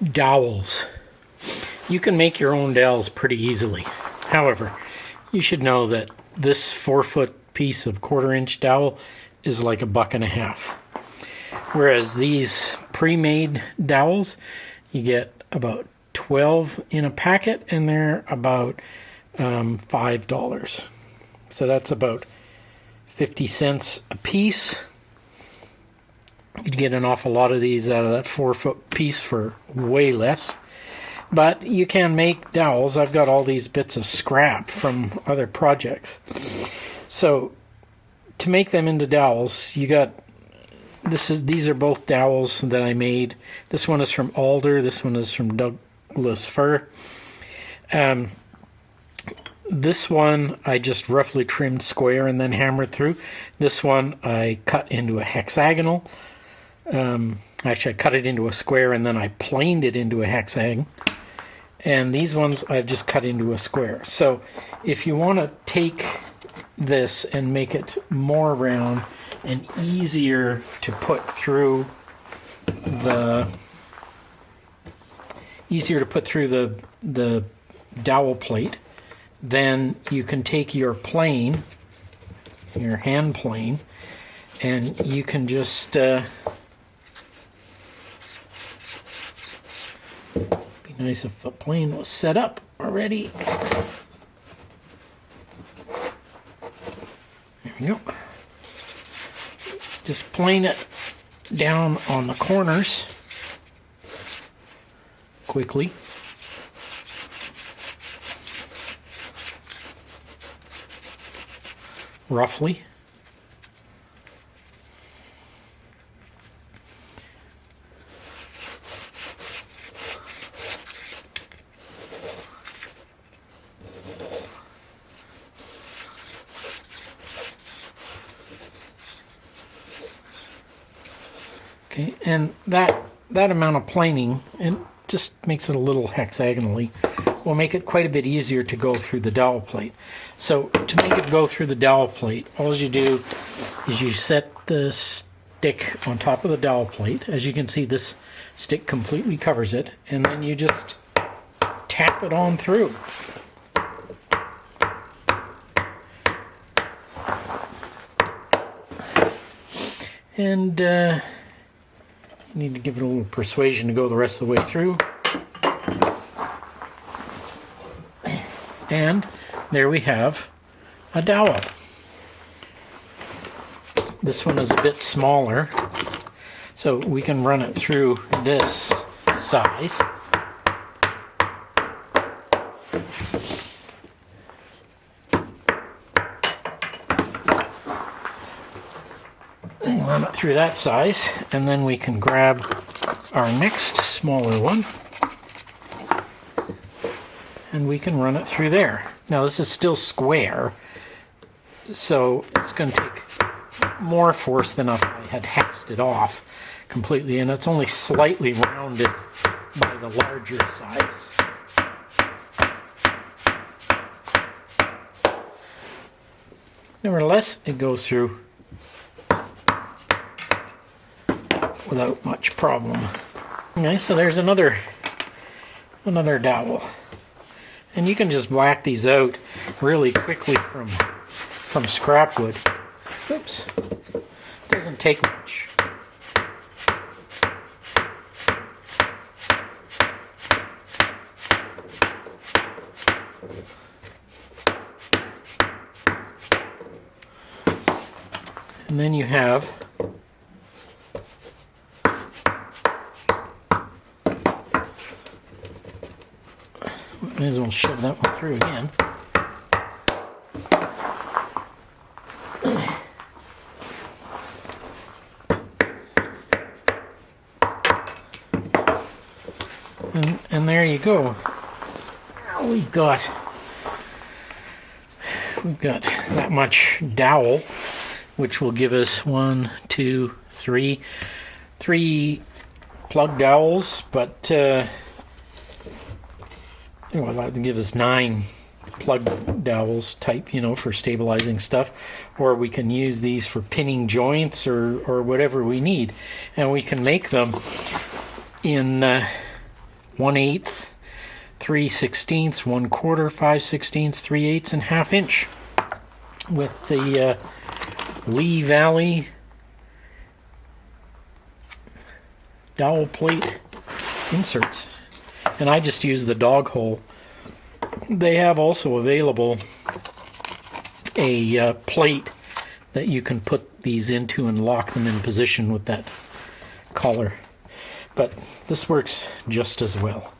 Dowels. You can make your own dowels pretty easily. However, you should know that this 4-foot piece of 1/4-inch dowel is like $1.50. Whereas these pre-made dowels, you get about 12 in a packet, and they're about $5. So that's about 50 cents a piece. You'd get an awful lot of these out of that 4-foot piece for way less. But you can make dowels. I've got all these bits of scrap from other projects. So to make them into dowels, you got these are both dowels that I made. This one is from alder. This one is from Douglas fir. This one I just roughly trimmed square and then hammered through. This one I cut into a hexagonal. Actually, I cut it into a square and then I planed it into a hexagon. And these ones I've just cut into a square. So if you want to take this and make it more round and easier to put through the dowel plate, then you can take your plane, your hand plane, and you can just be nice if the plane was set up already. There we go. Just plane it down on the corners quickly. Roughly. Okay, and that amount of planing, it just makes it a little hexagonally, will make it quite a bit easier to go through the dowel plate. So to make it go through the dowel plate, all you do is you set the stick on top of the dowel plate. As you can see, this stick completely covers it, and then you just tap it on through. And you need to give it a little persuasion to go the rest of the way through. And there we have a dowel. This one is a bit smaller, so we can run it through this size. And run it through that size, and then we can grab our next smaller one, and we can run it through there. Now this is still square, so it's going to take more force than if I had hexed it off completely, and it's only slightly rounded by the larger size. Nevertheless, it goes through without much problem. Okay, so there's another dowel. And you can just whack these out really quickly from scrap wood. Oops. Doesn't take much. And then you have may as well shove that one through again. And there you go. We've got that much dowel, which will give us 1, 2, 3 plug dowels, but well, that would give us 9 plug dowels type, for stabilizing stuff, or we can use these for pinning joints or whatever we need, and we can make them in 1/8, 3/16, 1/4, 5/16, 3/8, and 1/2 inch with the Lee Valley dowel plate inserts. And I just use the dog hole. They have also available a plate that you can put these into and lock them in position with that collar. But this works just as well.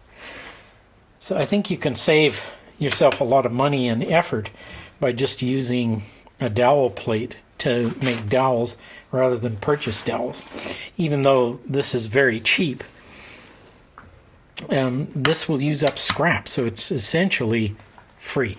So I think you can save yourself a lot of money and effort by just using a dowel plate to make dowels rather than purchase dowels. Even though this is very cheap, this will use up scrap, so it's essentially free.